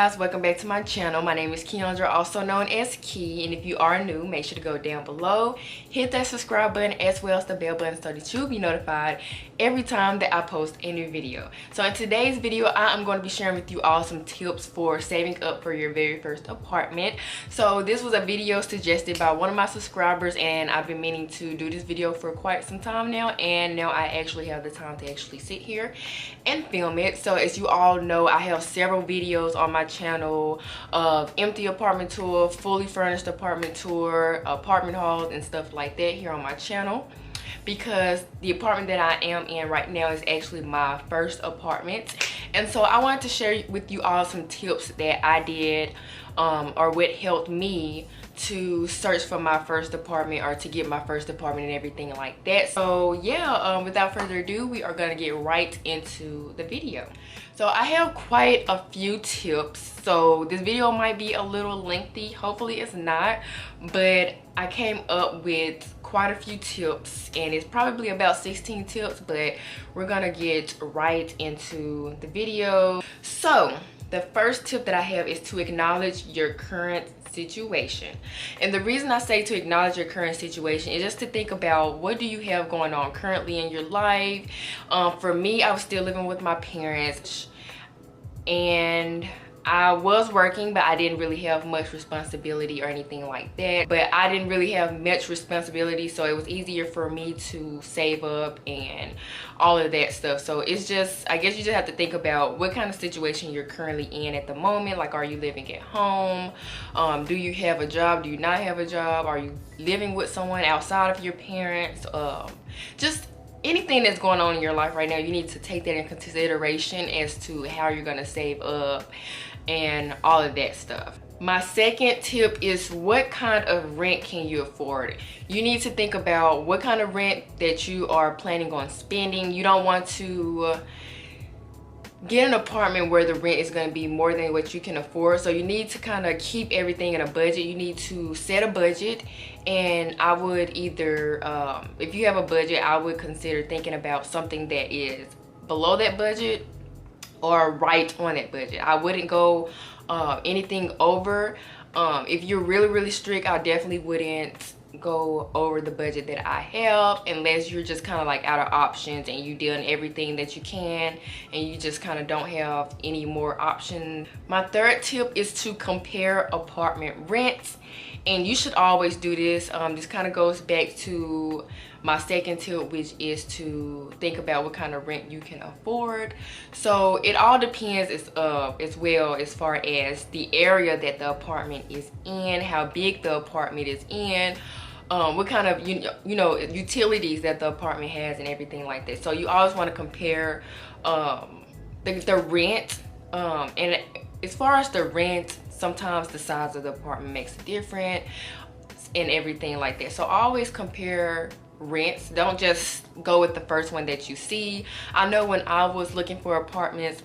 guys, welcome back to my channel. My name is Kiondra, also known as Key, and if you are new, make sure to go down below, hit that subscribe button as well as the bell button so that you'll be notified every time that I post a new video. So in today's video, I am going to be sharing with you all some tips for saving up for your very first apartment. So this was a video suggested by one of my subscribers, and I've been meaning to do this video for quite some time now, and now I actually have the time to actually sit here and film it. So as you all know, I have several videos on my channel of empty apartment tour, fully furnished apartment tour, apartment hauls and stuff like that here on my channel, because the apartment that I am in right now is actually my first apartment. And so I wanted to share with you all some tips that I did or what helped me to search for my first apartment or to get my first apartment and everything like that. So yeah, without further ado, we are gonna get right into the video. So I have quite a few tips, so this video might be a little lengthy. Hopefully it's not, but I came up with quite a few tips, and it's probably about 16 tips, but we're gonna get right into the video. So the first tip that I have is to acknowledge your current situation. And the reason I say to acknowledge your current situation is just to think about, what do you have going on currently in your life. For me, I was still living with my parents, and I was working, but I didn't really have much responsibility or anything like that. But I didn't really have much responsibility, so it was easier for me to save up and all of that stuff. So it's just, I guess you just have to think about what kind of situation you're currently in at the moment. Like, are you living at home? Do you have a job? Do you not have a job? Are you living with someone outside of your parents? Just anything that's going on in your life right now, you need to take that in consideration as to how you're gonna save up and all of that stuff. My second tip is, what kind of rent can you afford? You need to think about what kind of rent that you are planning on spending. You don't want to get an apartment where the rent is going to be more than what you can afford. So you need to kind of keep everything in a budget. You need to set a budget, and I would either if you have a budget, I would consider thinking about something that is below that budget or right on that budget. I wouldn't go anything over. If you're really strict, I definitely wouldn't go over the budget that I have, unless you're just kind of like out of options and you done everything that you can and you just kind of don't have any more options. My third tip is to compare apartment rents, and you should always do this. This kind of goes back to my second tip, which is to think about what kind of rent you can afford. So it all depends as well as far as the area that the apartment is in, how big the apartment is in, what kind of you know utilities that the apartment has and everything like that. So you always want to compare the rent, and as far as the rent, sometimes the size of the apartment makes a difference and everything like that. So always compare rents. Don't just go with the first one that you see. I know when I was looking for apartments,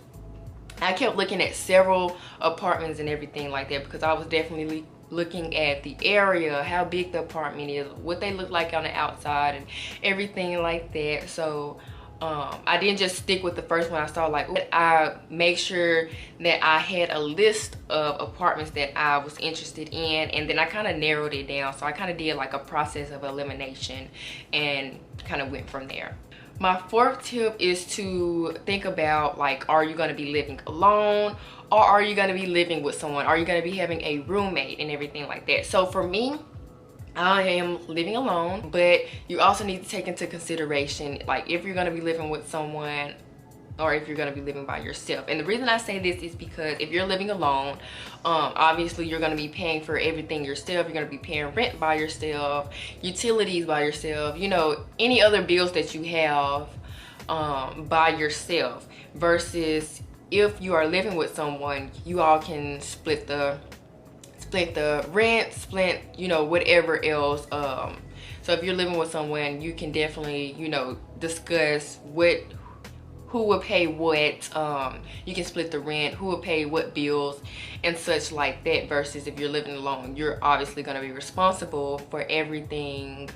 I kept looking at several apartments and everything like that, because I was definitely looking at the area, how big the apartment is, what they look like on the outside and everything like that. So I didn't just stick with the first one I saw. Like, I make sure that I had a list of apartments that I was interested in, and then I kind of narrowed it down. So I kind of did like a process of elimination and kind of went from there. My fourth tip is to think about, like, are you going to be living alone, or are you going to be living with someone? Are you going to be having a roommate and everything like that? So for me, I am living alone, but you also need to take into consideration, like, if you're going to be living with someone or if you're going to be living by yourself. And the reason I say this is because if you're living alone, obviously you're going to be paying for everything yourself. You're going to be paying rent by yourself, utilities by yourself, you know, any other bills that you have by yourself, versus if you are living with someone, you all can split the rent, split, you know, whatever else. So if you're living with someone, you can definitely, you know, discuss who will pay what. You can split the rent, who will pay what bills and such like that, versus if you're living alone, you're obviously going to be responsible for everything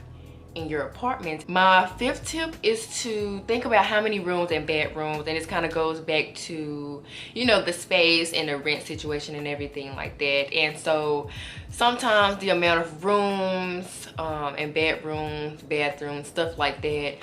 in your apartment. My fifth tip is to think about how many rooms and bedrooms, and this kind of goes back to, you know, the space and the rent situation and everything like that. And so sometimes the amount of rooms and bedrooms, bathrooms, stuff like that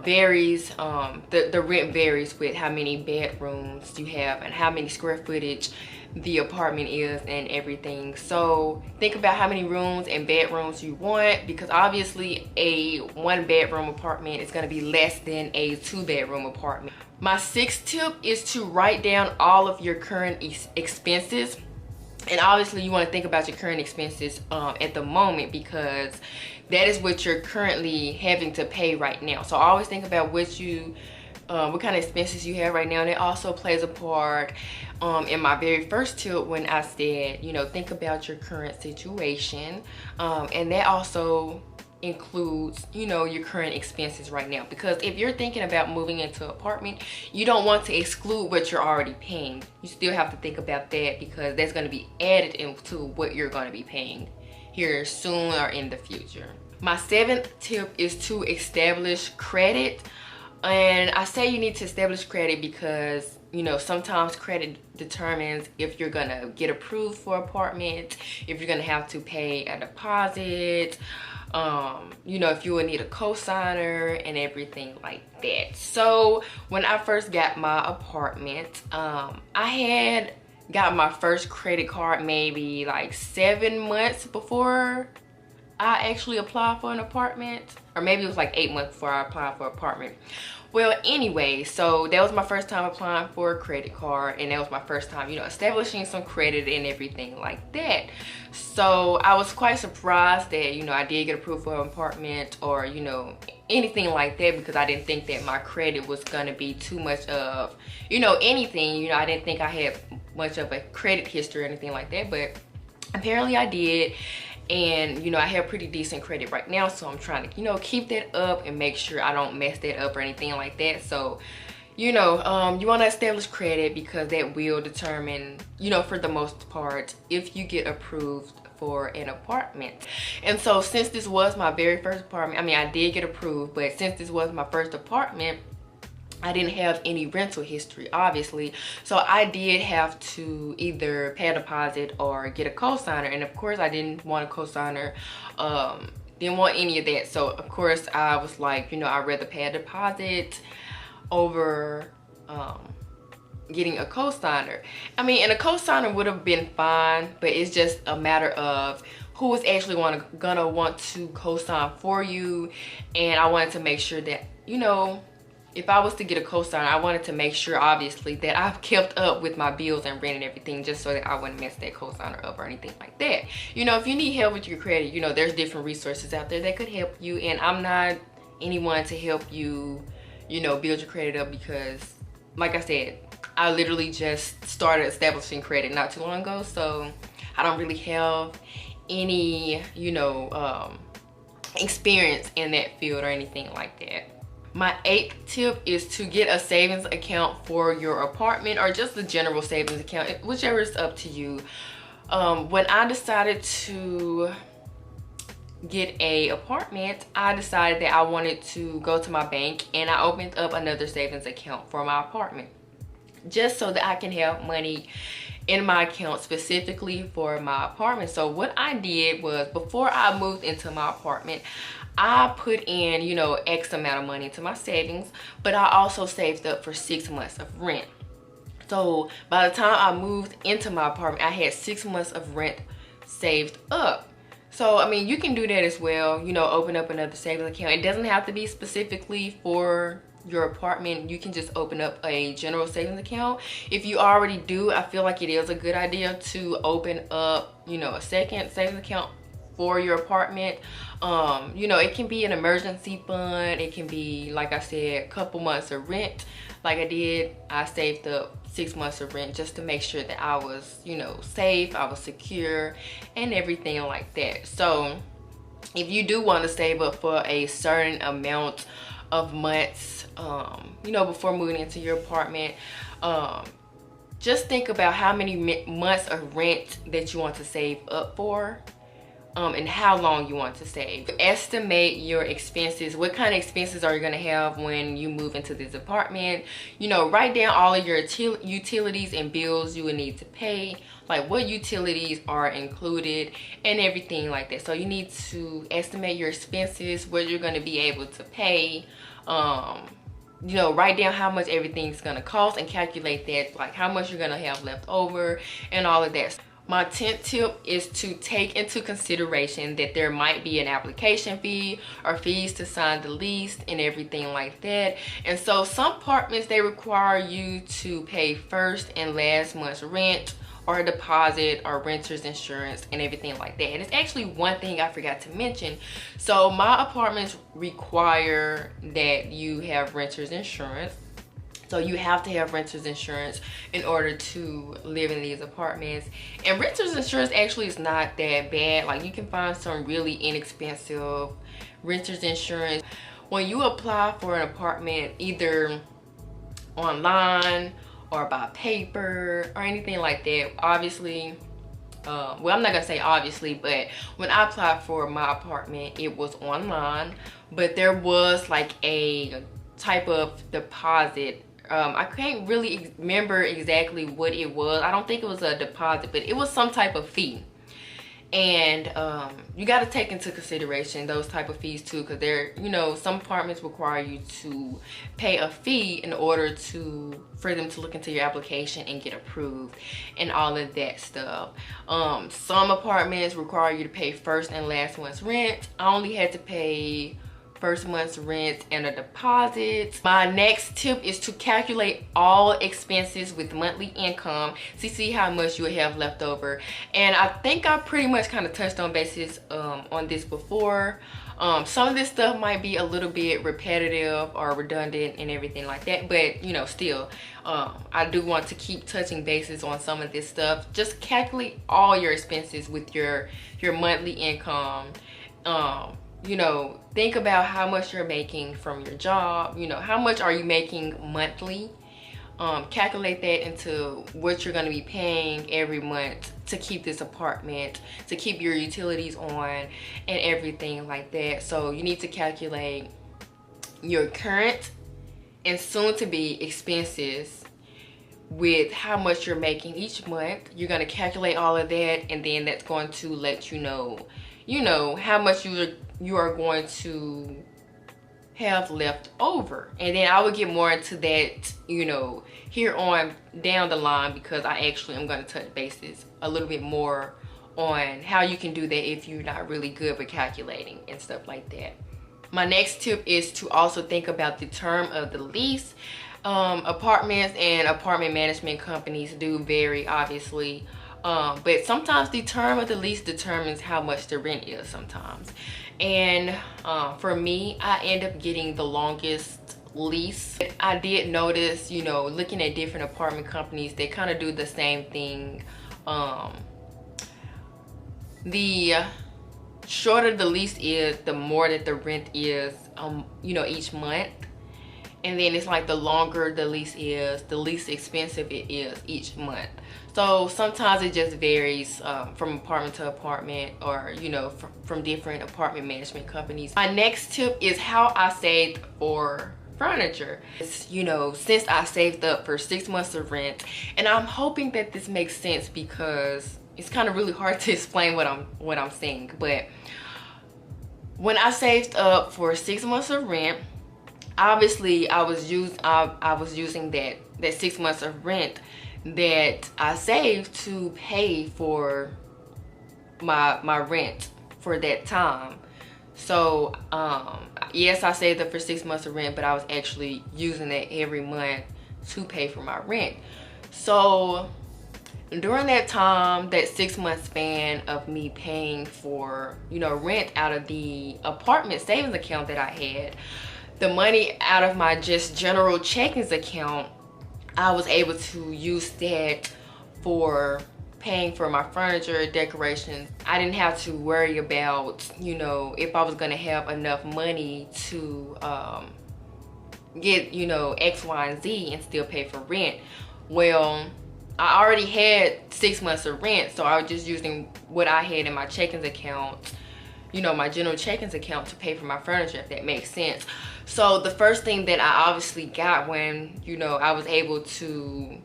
varies. The rent varies with how many bedrooms you have and how many square footage the apartment is and everything. So think about how many rooms and bedrooms you want, because obviously a 1-bedroom apartment is going to be less than a 2-bedroom apartment. My sixth tip is to write down all of your current expenses. And obviously you want to think about your current expenses at the moment, because that is what you're currently having to pay right now. So always think about what kind of expenses you have right now. And it also plays a part in my very first tip when I said, you know, think about your current situation. And that also includes, you know, your current expenses right now, because if you're thinking about moving into an apartment, you don't want to exclude what you're already paying. You still have to think about that, because that's going to be added into what you're going to be paying here soon or in the future. My seventh tip is to establish credit. And I say you need to establish credit because, you know, sometimes credit determines if you're gonna get approved for an apartment, if you're gonna have to pay a deposit, you know, if you will need a co-signer and everything like that. So when I first got my apartment, I had got my first credit card maybe like 7 months before I actually applied for an apartment, or maybe it was like 8 months before I applied for an apartment. Well, anyway, so that was my first time applying for a credit card, and that was my first time, you know, establishing some credit and everything like that. So I was quite surprised that, you know, I did get approved for an apartment, or, you know, anything like that, because I didn't think that my credit was gonna be too much of, you know, anything. You know, I didn't think I had much of a credit history or anything like that, but apparently I did. And, you know, I have pretty decent credit right now, so I'm trying to, you know, keep that up and make sure I don't mess that up or anything like that. So, you know, you want to establish credit, because that will determine, you know, for the most part, if you get approved for an apartment. And so since this was my very first apartment, I mean, I did get approved, but since this was my first apartment, I didn't have any rental history, obviously. So I did have to either pay a deposit or get a co-signer. And of course I didn't want a co-signer, didn't want any of that. So of course I was like, you know, I'd rather pay a deposit over getting a co-signer. I mean, and a co-signer would have been fine, but it's just a matter of who is actually gonna want to co-sign for you. And I wanted to make sure that, you know, if I was to get a co-signer, I wanted to make sure, obviously, that I've kept up with my bills and rent and everything, just so that I wouldn't mess that co-signer up or anything like that. You know, if you need help with your credit, you know, there's different resources out there that could help you. And I'm not anyone to help you, you know, build your credit up, because, like I said, I literally just started establishing credit not too long ago. So I don't really have any, you know, experience in that field or anything like that. My eighth tip is to get a savings account for your apartment, or just a general savings account, whichever is up to you. When I decided to get a apartment, I decided that I wanted to go to my bank, and I opened up another savings account for my apartment, just so that I can have money in my account specifically for my apartment. So what I did was, before I moved into my apartment, I put in, you know, X amount of money into my savings, but I also saved up for 6 months of rent. So by the time I moved into my apartment, I had 6 months of rent saved up. So, I mean, you can do that as well, you know, open up another savings account. It doesn't have to be specifically for your apartment. You can just open up a general savings account. If you already do, I feel like it is a good idea to open up, you know, a second savings account for your apartment. You know, it can be an emergency fund. It can be, like I said, a couple months of rent. Like I did, I saved up 6 months of rent just to make sure that I was, you know, safe, I was secure, and everything like that. So if you do want to save up for a certain amount of months, you know, before moving into your apartment, just think about how many months of rent that you want to save up for. and how long you want to save. Estimate your expenses. What kind of expenses are you going to have when you move into this apartment? You know, write down all of your utilities and bills you would need to pay, like what utilities are included and everything like that. So you need to estimate your expenses, what you're going to be able to pay. You know, write down how much everything's going to cost and calculate that, like how much you're going to have left over and all of that. My 10th tip is to take into consideration that there might be an application fee or fees to sign the lease and everything like that. And so some apartments, they require you to pay first and last month's rent or a deposit or renter's insurance and everything like that. And it's actually one thing I forgot to mention. So my apartments require that you have renter's insurance. So you have to have renter's insurance in order to live in these apartments. And renter's insurance actually is not that bad. Like, you can find some really inexpensive renter's insurance. When you apply for an apartment, either online or by paper or anything like that, obviously, well, I'm not gonna say obviously, but when I applied for my apartment, it was online, but there was like a type of deposit. I can't really remember exactly what it was. I don't think it was a deposit, but it was some type of fee. And you got to take into consideration those type of fees too, because they're, you know, some apartments require you to pay a fee in order for them to look into your application and get approved and all of that stuff. Some apartments require you to pay first and last month's rent. I only had to pay first month's rent and a deposit. My next tip is to calculate all expenses with monthly income to see how much you have left over. And I think I pretty much kind of touched on basis on this before. Some of this stuff might be a little bit repetitive or redundant and everything like that, but you know, still, I do want to keep touching bases on some of this stuff. Just calculate all your expenses with your monthly income. You know, think about how much you're making from your job. You know, how much are you making monthly? Calculate that into what you're going to be paying every month to keep this apartment, to keep your utilities on and everything like that. So you need to calculate your current and soon to be expenses with how much you're making each month. You're going to calculate all of that, and then that's going to let you know how much you are going to have left over. And then I will get more into that, you know, here on down the line, because I actually am going to touch bases a little bit more on how you can do that if you're not really good with calculating and stuff like that. My next tip is to also think about the term of the lease. Apartments and apartment management companies do vary, obviously. But sometimes the term of the lease determines how much the rent is sometimes. And for me, I end up getting the longest lease. I did notice, you know, looking at different apartment companies, they kind of do the same thing. The shorter the lease is, the more that the rent is, you know, each month. And then it's like the longer the lease is, the least expensive it is each month. So sometimes it just varies from apartment to apartment, or, you know, from different apartment management companies. My next tip is how I saved for furniture. It's, you know, since I saved up for 6 months of rent, and I'm hoping that this makes sense because it's kind of really hard to explain what I'm saying. But when I saved up for 6 months of rent, obviously I was using that 6 months of rent that I saved to pay for my rent for that time. So yes, I saved up for 6 months of rent, but I was actually using it every month to pay for my rent. So during that time, that 6 month span of me paying for, you know, rent out of the apartment savings account that I had, the money out of my just general checkings account, I was able to use that for paying for my furniture, decorations. I didn't have to worry about, you know, if I was gonna have enough money to get, you know, X, Y, and Z and still pay for rent. Well, I already had 6 months of rent, so I was just using what I had in my checkings account, you know, my general checkings account to pay for my furniture, if that makes sense. So the first thing that I obviously got when, you know, I was able to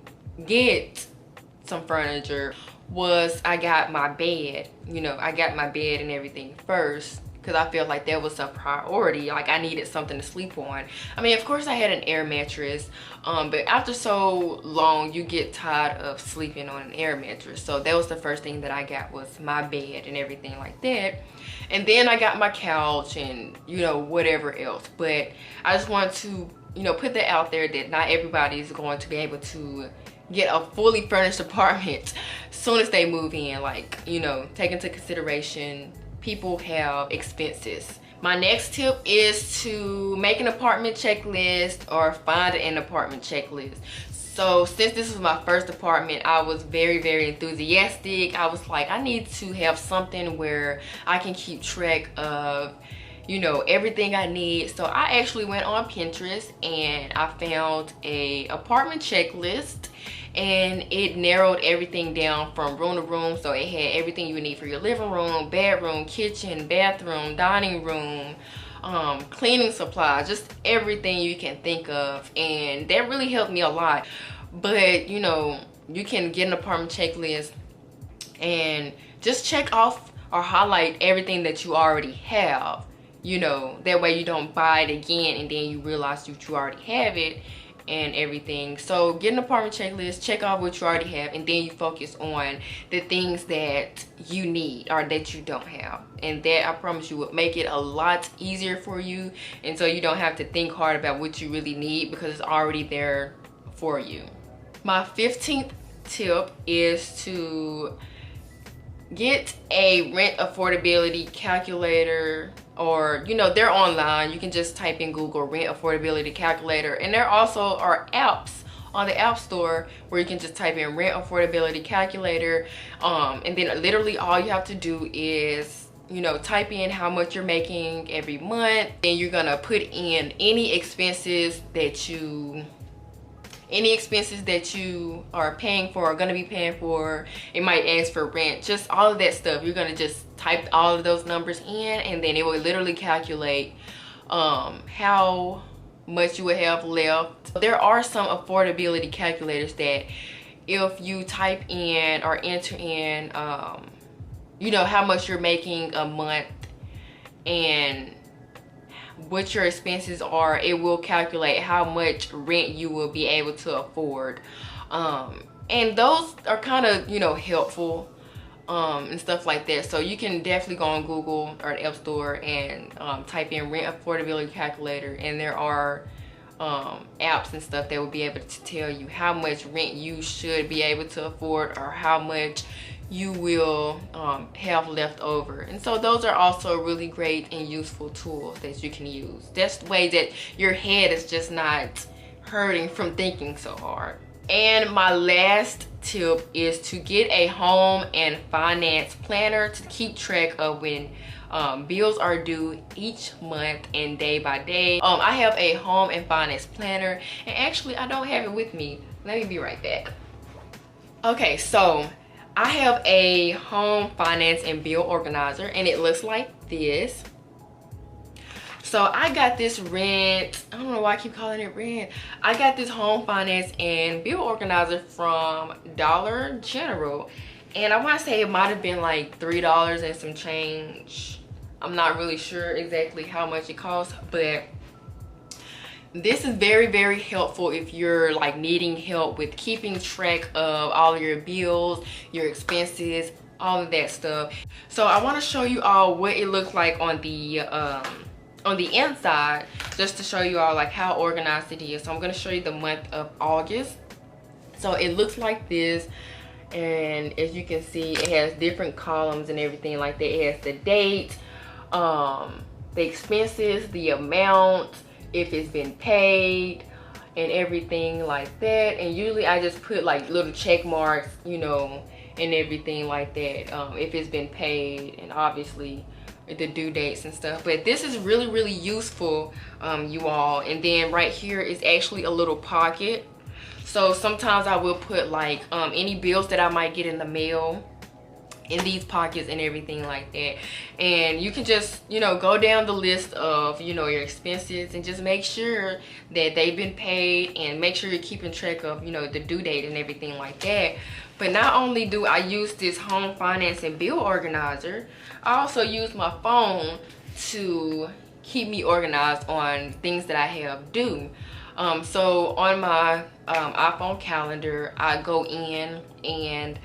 get some furniture was I got my bed. You know, I got my bed and everything first because I felt like that was a priority. Like, I needed something to sleep on. I mean, of course I had an air mattress, but after so long you get tired of sleeping on an air mattress. So that was the first thing that I got, was my bed and everything like that. And then I got my couch and, you know, whatever else. But I just want to, you know, put that out there that not everybody is going to be able to get a fully furnished apartment soon as they move in. Like, you know, take into consideration people have expenses. My next tip is to make an apartment checklist or find an apartment checklist. So since this was my first apartment, I was very, very enthusiastic. I was like, I need to have something where I can keep track of, you know, everything I need. So I actually went on Pinterest and I found a apartment checklist, and it narrowed everything down from room to room. So it had everything you need for your living room, bedroom, kitchen, bathroom, dining room, cleaning supplies, just everything you can think of. And that really helped me a lot. But, you know, you can get an apartment checklist and just check off or highlight everything that you already have. You know, that way you don't buy it again and then you realize that you already have it and everything. So get an apartment checklist, check off what you already have, and then you focus on the things that you need or that you don't have. And that, I promise you, will make it a lot easier for you, and so you don't have to think hard about what you really need because it's already there for you. My 15th tip is to get a rent affordability calculator, or, you know, they're online. You can just type in Google rent affordability calculator, and there also are apps on the App Store where you can just type in rent affordability calculator, and then literally all you have to do is, you know, type in how much you're making every month, and you're gonna put in any expenses that you are paying for or gonna be paying for. It might ask for rent, just all of that stuff. You're gonna just type all of those numbers in, and then it will literally calculate how much you would have left. There are some affordability calculators that if you type in or enter in you know, how much you're making a month and what your expenses are, it will calculate how much rent you will be able to afford. And those are kind of, you know, helpful and stuff like that. So you can definitely go on Google or the App Store and type in rent affordability calculator, and there are apps and stuff that will be able to tell you how much rent you should be able to afford or how much you will have left over. And so those are also really great and useful tools that you can use. That's the way that your head is just not hurting from thinking so hard. And my last tip is to get a home and finance planner to keep track of when bills are due each month and day by day. I have a home and finance planner, and actually I don't have it with me. Let me be right back. Okay, so I have a home finance and bill organizer, and it looks like this. So I got this rent, I don't know why I keep calling it rent. I got this home finance and bill organizer from Dollar General, and I want to say it might have been like $3 and some change. I'm not really sure exactly how much it costs, but this is very, very helpful if you're like needing help with keeping track of all of your bills, your expenses, all of that stuff. So I want to show you all what it looks like on the inside, just to show you all like how organized it is. So I'm going to show you the month of August. So it looks like this, and as you can see, it has different columns and everything like that. It has the date, the expenses, the amount, if it's been paid, and everything like that. And usually I just put like little check marks, you know, and everything like that, if it's been paid, and obviously the due dates and stuff. But this is really, really useful, you all. And then right here is actually a little pocket. So sometimes I will put like any bills that I might get in the mail in these pockets and everything like that. And you can just, you know, go down the list of, you know, your expenses and just make sure that they've been paid, and make sure you're keeping track of, you know, the due date and everything like that. But not only do I use this home finance and bill organizer, I also use my phone to keep me organized on things that I have due. So on my iPhone calendar, I go in and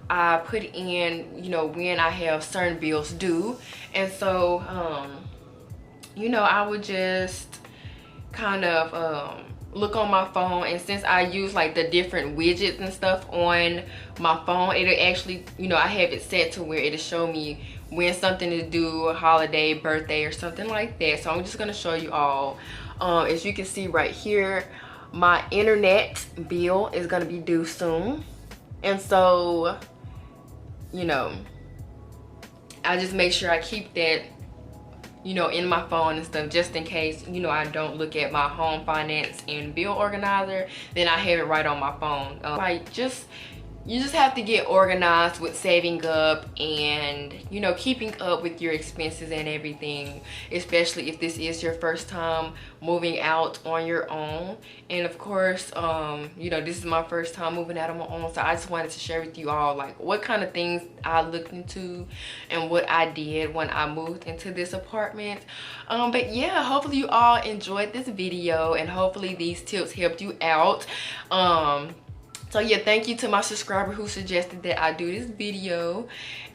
I put in, you know, when I have certain bills due. And so, you know, I would just kind of look on my phone, and since I use like the different widgets and stuff on my phone, it'll actually, you know, I have it set to where it'll show me when something is due, a holiday, birthday, or something like that. So I'm just gonna show you all. As you can see right here, my internet bill is gonna be due soon, and so, you know, I just make sure I keep that, you know, in my phone and stuff, just in case, you know, I don't look at my home finance and bill organizer, then I have it right on my phone. Like, you just have to get organized with saving up and, you know, keeping up with your expenses and everything, especially if this is your first time moving out on your own. And of course, you know, this is my first time moving out on my own, so I just wanted to share with you all like what kind of things I looked into and what I did when I moved into this apartment. But yeah, hopefully you all enjoyed this video, and hopefully these tips helped you out. So yeah, thank you to my subscriber who suggested that I do this video,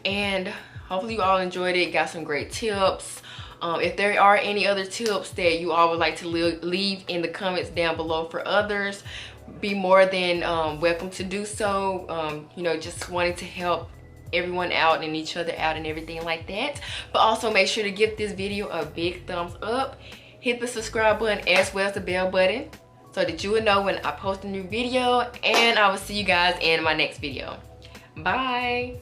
and hopefully you all enjoyed it, got some great tips. If there are any other tips that you all would like to leave in the comments down below for others, be more than welcome to do so. You know, just wanting to help everyone out and each other out and everything like that. But also make sure to give this video a big thumbs up, hit the subscribe button as well as the bell button, so that you will know when I post a new video, and I will see you guys in my next video. Bye.